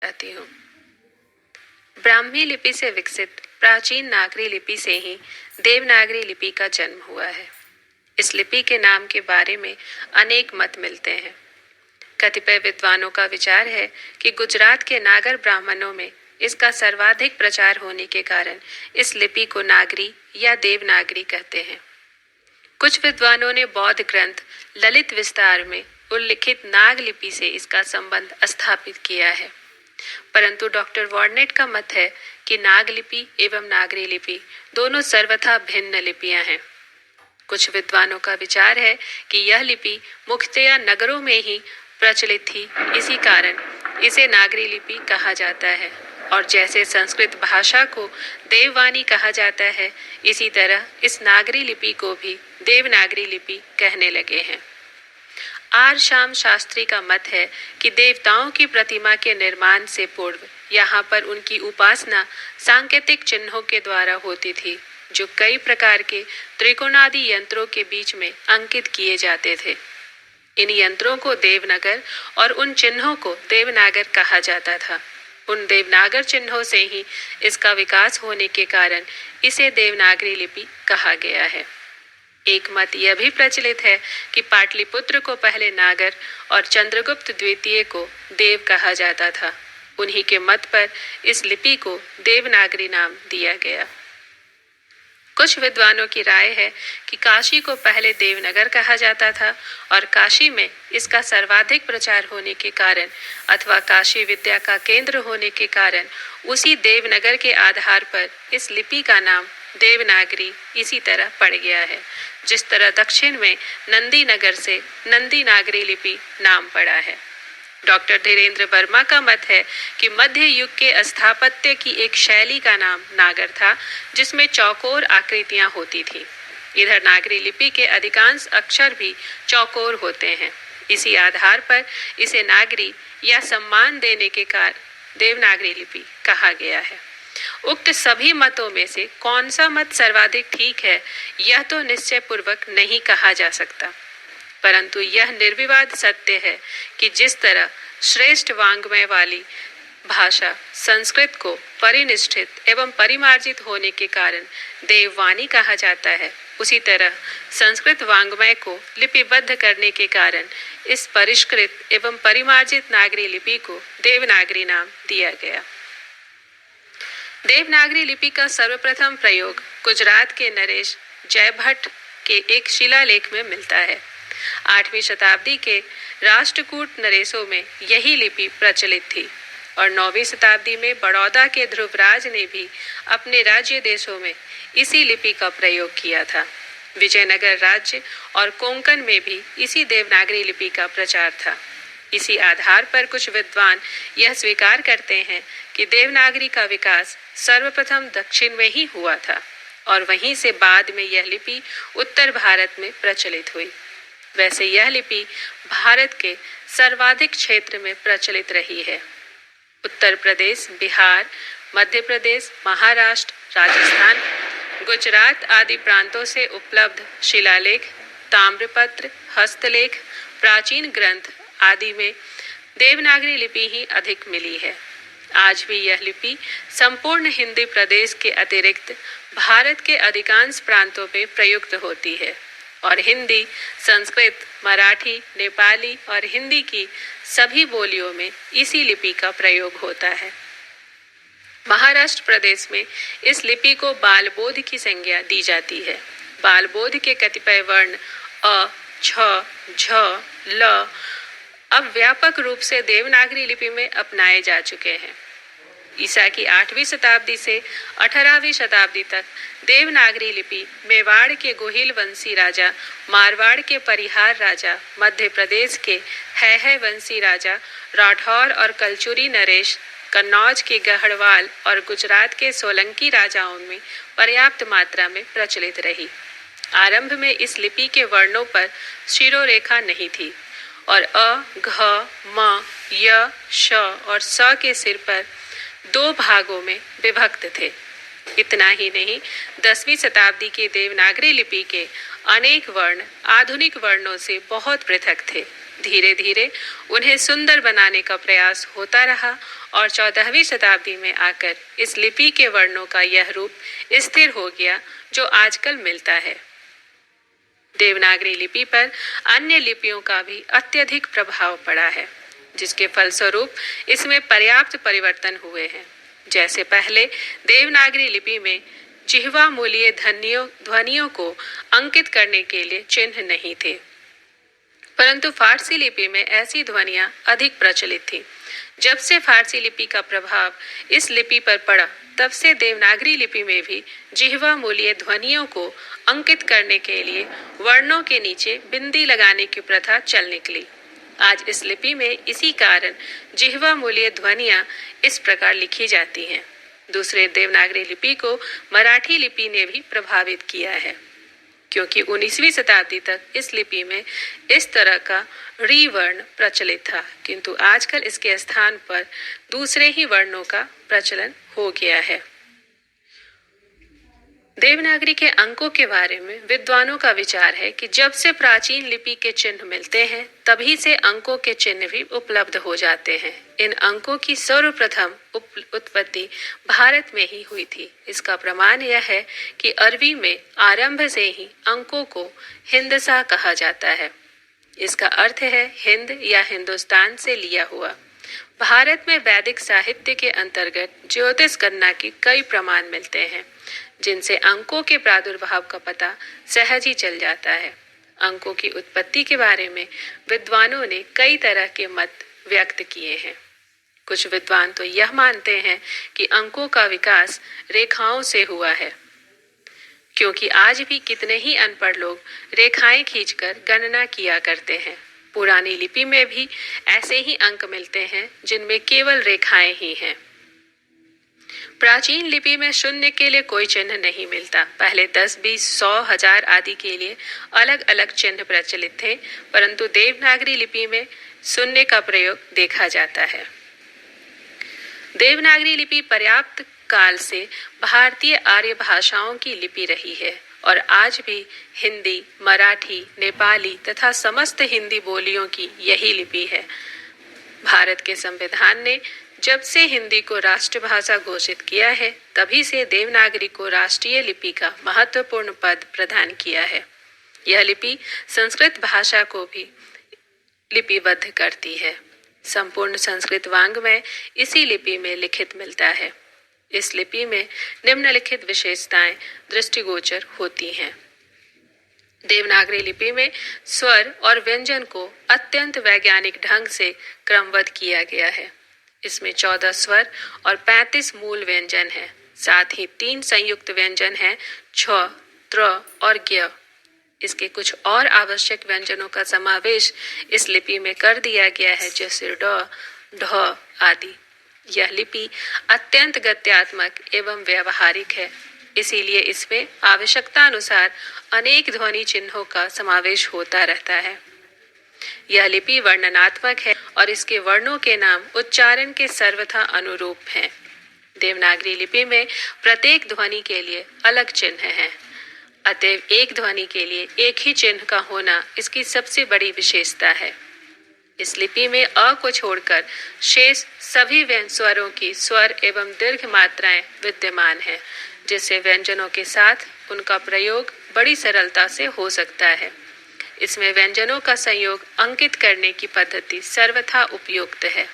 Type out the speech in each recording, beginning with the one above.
कहती हूँ। ब्राह्मी लिपि से विकसित प्राचीन नागरी लिपि से ही देवनागरी लिपि का जन्म हुआ है। इस लिपि के नाम के बारे में अनेक मत मिलते हैं। कतिपय विद्वानों का विचार है कि गुजरात के नागर ब्राह्मणों में इसका सर्वाधिक प्रचार होने के कारण इस लिपि को नागरी या देवनागरी कहते हैं। कुछ विद्वानों ने बौद्ध ग्रंथ ललित विस्तार में उल्लिखित नाग लिपि से इसका संबंध स्थापित किया है, परंतु डॉक्टर वॉर्नेट का मत है कि नाग लिपि एवं नागरी लिपि दोनों सर्वथा भिन्न लिपियां हैं। कुछ विद्वानों का विचार है कि यह लिपि मुख्यतया नगरों में ही प्रचलित थी, इसी कारण इसे नागरी लिपि कहा जाता है, और जैसे संस्कृत भाषा को देववाणी कहा जाता है, इसी तरह इस नागरी लिपि को भी देवनागरी लिपि कहने लगे हैं। आर श्याम शास्त्री का मत है कि देवताओं की प्रतिमा के निर्माण से पूर्व यहाँ पर उनकी उपासना सांकेतिक चिन्हों के द्वारा होती थी, जो कई प्रकार के त्रिकोणादि यंत्रों के बीच में अंकित किए जाते थे। इन यंत्रों को देवनागर और उन चिन्हों को देवनागर कहा जाता था। उन देवनागर चिन्हों से ही इसका विकास होने के कारण इसे देवनागरी लिपि कहा गया है। एक मत यह भी प्रचलित है कि पाटलिपुत्र को पहले नागर और चंद्रगुप्त द्वितीय को देव कहा जाता था। उन्हीं के मत पर इस लिपि को देवनागरी नाम दिया गया। कुछ विद्वानों की राय है कि काशी को पहले देवनगर कहा जाता था और काशी में इसका सर्वाधिक प्रचार होने के कारण अथवा काशी विद्या का केंद्र होने के कारण उसी देवनगर के आधार पर इस लिपि का नाम देवनागरी इसी तरह पड़ गया है, जिस तरह दक्षिण में नंदी नगर से नंदी नागरी लिपि नाम पड़ा है। डॉक्टर धीरेन्द्र वर्मा का मत है कि मध्य युग के स्थापत्य की एक शैली का नाम नागर था, जिसमें चौकोर आकृतियां होती थी। इधर नागरी लिपि के अधिकांश अक्षर भी चौकोर होते हैं। इसी आधार पर इसे नागरी या सम्मान देने के कारण देवनागरी लिपि कहा गया है। उक्त सभी मतों में से कौन सा मत सर्वाधिक ठीक है, यह तो निश्चय पूर्वक नहीं कहा जा सकता, परंतु यह निर्विवाद सत्य है कि जिस तरह श्रेष्ठ वांग्मय वाली भाषा संस्कृत को परिनिष्ठित एवं परिमार्जित होने के कारण देववाणी कहा जाता है, उसी तरह संस्कृत वांग्मय को लिपिबद्ध करने के कारण इस परिष्कृत एवं परिमार्जित नागरी लिपि को देवनागरी नाम दिया गया। देवनागरी लिपि का सर्वप्रथम प्रयोग गुजरात के नरेश जयभट्ट के एक शिलालेख में मिलता है। 8वीं शताब्दी के राष्ट्रकूट नरेशों में यही लिपि प्रचलित थी और 9वीं शताब्दी में बड़ौदा के ध्रुवराज ने भी अपने राज्य देशों में इसी लिपि का प्रयोग किया था। विजयनगर राज्य और कोंकण में भी इसी देवनागरी लिपि का प्रचार था। इसी आधार पर कुछ विद्वान यह स्वीकार करते हैं कि देवनागरी का विकास सर्वप्रथम दक्षिण में ही हुआ था और वहीं से बाद में यह लिपि उत्तर भारत में प्रचलित हुई। वैसे यह लिपि भारत के सर्वाधिक क्षेत्र में प्रचलित रही है। उत्तर प्रदेश, बिहार, मध्य प्रदेश, महाराष्ट्र, राजस्थान, गुजरात आदि प्रांतों से उपलब्ध शिलालेख, ताम्रपत्र, हस्तलेख, प्राचीन ग्रंथ आदि में देवनागरी लिपि ही अधिक मिली है। आज भी यह लिपि संपूर्ण हिंदी प्रदेश के अतिरिक्त भारत के अधिकांश प्रांतों में प्रयुक्त होती है और हिंदी, संस्कृत, मराठी, नेपाली और हिंदी की सभी बोलियों में इसी लिपि का प्रयोग होता है। महाराष्ट्र प्रदेश में इस लिपि को बालबोध की संज्ञा दी जाती है। बालबोध के कतिपय वर्ण अ, छ, झ, ल अब व्यापक रूप से देवनागरी लिपि में अपनाए जा चुके हैं। ईसा की 8वीं शताब्दी से 18वीं शताब्दी तक देवनागरी लिपि मेवाड़ के गोहिल वंशी राजा, मारवाड़ के परिहार राजा, मध्य प्रदेश के है वंशी राजा, राठौर और कलचुरी नरेश, कन्नौज के गढ़वाल और गुजरात के सोलंकी राजाओं में पर्याप्त मात्रा में प्रचलित रही। आरंभ में इस लिपि के वर्णों पर शिरोरेखा नहीं थी और अ, घ, म, य, श और स के सिर पर 2 भागों में विभक्त थे। इतना ही नहीं, 10वीं शताब्दी की देवनागरी लिपि के अनेक वर्ण आधुनिक वर्णों से बहुत पृथक थे। धीरे धीरे उन्हें सुंदर बनाने का प्रयास होता रहा और 14वीं शताब्दी में आकर इस लिपि के वर्णों का यह रूप स्थिर हो गया जो आजकल मिलता है। देवनागरी लिपि पर अन्य लिपियों का भी अत्यधिक प्रभाव पड़ा है, जिसके फलस्वरूप इसमें पर्याप्त परिवर्तन हुए हैं। जैसे पहले देवनागरी लिपि में जिह्वा मूलीय ध्वनियों को अंकित करने के लिए चिन्ह नहीं थे, परंतु फारसी लिपि में ऐसी ध्वनियां अधिक प्रचलित थी। जब से फारसी लिपि का प्रभाव इस लिपि पर पड़ा, तब से देवनागरी लिपि में भी जिह्वा मूलीय ध्वनियों को अंकित करने के लिए वर्णों के नीचे बिंदी लगाने की प्रथा चल निकली। आज इस लिपि में इसी कारण जिह्वा मूलीय ध्वनियां इस प्रकार लिखी जाती हैं। दूसरे देवनागरी लिपि को मराठी लिपि ने भी प्रभावित किया है, क्योंकि 19वीं शताब्दी तक इस लिपि में इस तरह का री वर्ण प्रचलित था, किंतु आजकल इसके स्थान पर दूसरे ही वर्णों का प्रचलन हो गया है। देवनागरी के अंकों के बारे में विद्वानों का विचार है कि जब से प्राचीन लिपि के चिन्ह मिलते हैं, तभी से अंकों के चिन्ह भी उपलब्ध हो जाते हैं। इन अंकों की सर्वप्रथम उत्पत्ति भारत में ही हुई थी। इसका प्रमाण यह है कि अरबी में आरंभ से ही अंकों को हिंदसा कहा जाता है। इसका अर्थ है हिंद या हिंदुस्तान से लिया हुआ। भारत में वैदिक साहित्य के अंतर्गत ज्योतिष गणना की कई प्रमाण मिलते हैं, जिनसे अंकों के प्रादुर्भाव का पता सहज ही चल जाता है। अंकों की उत्पत्ति के बारे में विद्वानों ने कई तरह के मत व्यक्त किए हैं। कुछ विद्वान तो यह मानते हैं कि अंकों का विकास रेखाओं से हुआ है, क्योंकि आज भी कितने ही अनपढ़ लोग रेखाएं खींचकर गणना किया करते हैं। पुरानी लिपि में भी ऐसे ही अंक मिलते हैं जिनमें केवल रेखाएं ही हैं। प्राचीन लिपि में शून्य के लिए कोई चिन्ह नहीं मिलता। पहले 10, 20, 100, 1000 आदि के लिए अलग अलग चिन्ह प्रचलित थे, परंतु देवनागरी लिपि में शून्य का प्रयोग देखा जाता है। देवनागरी लिपि पर्याप्त काल से भारतीय आर्य भाषाओं की लिपि रही है और आज भी हिंदी, मराठी, नेपाली तथा समस्त हिंदी बोलियों की यही लिपि है। भारत के संविधान ने जब से हिंदी को राष्ट्रभाषा घोषित किया है, तभी से देवनागरी को राष्ट्रीय लिपि का महत्वपूर्ण पद प्रदान किया है। यह लिपि संस्कृत भाषा को भी लिपिबद्ध करती है। संपूर्ण संस्कृत वाङ्मय इसी लिपि में लिखित मिलता है। इस लिपि में निम्नलिखित विशेषताएं दृष्टिगोचर होती हैं। देवनागरी लिपि में स्वर और व्यंजन को अत्यंत वैज्ञानिक ढंग से क्रमबद्ध किया गया है। इसमें 14 स्वर और 35 मूल व्यंजन हैं। साथ ही 3 संयुक्त व्यंजन हैं, छ, त्र और ज्ञ। इसके कुछ और आवश्यक व्यंजनों का समावेश इस लिपि में कर दिया गया है, जैसे ड, ढ आदि। यह लिपि अत्यंत गद्यात्मक एवं व्यवहारिक है, इसीलिए इसमें आवश्यकता अनुसार अनेक ध्वनि चिन्हों का समावेश होता रहता है। यह लिपि वर्णनात्मक है और इसके वर्णों के नाम उच्चारण के सर्वथा अनुरूप हैं। देवनागरी लिपि में प्रत्येक ध्वनि के लिए अलग चिन्ह हैं, अतएव एक ध्वनि के लिए एक ही चिन्ह का होना इसकी सबसे बड़ी विशेषता है। इस लिपि में अ को छोड़कर शेष सभी स्वरों की स्वर एवं दीर्घ मात्राएं विद्यमान हैं, जिससे व्यंजनों के साथ उनका प्रयोग बड़ी सरलता से हो सकता है। इसमें व्यंजनों का संयोग अंकित करने की पद्धति सर्वथा उपयुक्त है।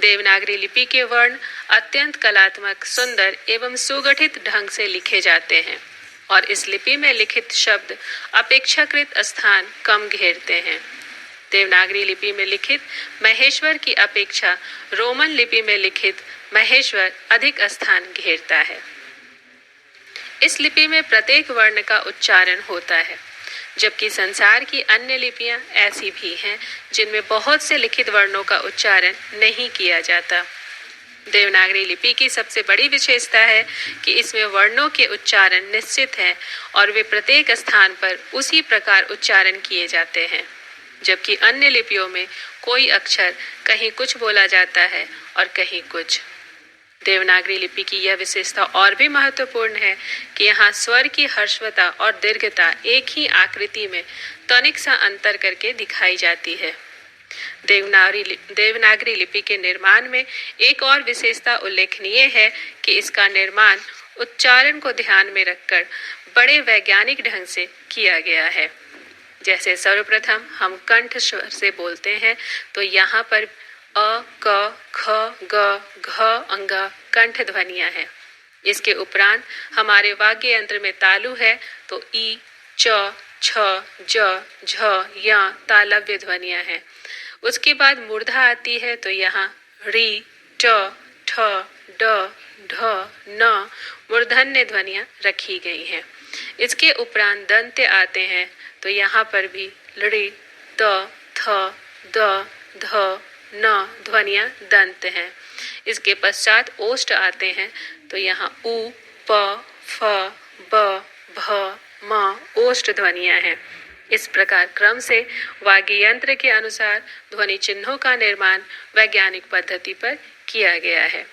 देवनागरी लिपि के वर्ण अत्यंत कलात्मक, सुंदर एवं सुगठित ढंग से लिखे जाते हैं और इस लिपि में लिखित शब्द अपेक्षाकृत स्थान कम घेरते हैं। देवनागरी लिपि में लिखित महेश्वर की अपेक्षा रोमन लिपि में लिखित महेश्वर अधिक स्थान घेरता है। इस लिपि में प्रत्येक वर्ण का उच्चारण होता है, जबकि संसार की अन्य लिपियां ऐसी भी हैं जिनमें बहुत से लिखित वर्णों का उच्चारण नहीं किया जाता। देवनागरी लिपि की सबसे बड़ी विशेषता है कि इसमें वर्णों के उच्चारण निश्चित हैं और वे प्रत्येक स्थान पर उसी प्रकार उच्चारण किए जाते हैं, जबकि अन्य लिपियों में कोई अक्षर कहीं कुछ बोला जाता है और कहीं कुछ। देवनागरी लिपि की यह विशेषता और भी महत्वपूर्ण है कि यहाँ स्वर की ह्रस्वता और दीर्घता एक ही आकृति में तनिक सा अंतर करके दिखाई जाती है। देवनागरी लिपि के निर्माण में एक और विशेषता उल्लेखनीय है कि इसका निर्माण उच्चारण को ध्यान में रखकर बड़े वैज्ञानिक ढंग से किया गया है। जैसे सर्वप्रथम हम कंठ स्वर से बोलते हैं तो यहाँ पर अ, क, ख, ग, घ, अंग कंठ ध्वनियां हैं। इसके उपरांत हमारे वाग्य यंत्र में तालु है तो ई, च, छ, ज, झ, य तालव्य ध्वनियां हैं। उसके बाद मूर्धा आती है तो यहाँ री, ट, ठ, ड, ढ, न मूर्धन्य ध्वनियां रखी गई हैं। इसके उपरांत दंत्य आते हैं तो यहाँ पर भी लड़ी, त, थ, द, ध, न ध्वनियां दंत हैं। इसके पश्चात ओष्ठ आते हैं तो यहाँ उ, प, फ, ब, भ, म ओष्ठ ध्वनियां हैं। इस प्रकार क्रम से वाग्य यंत्र के अनुसार ध्वनि चिन्हों का निर्माण वैज्ञानिक पद्धति पर किया गया है।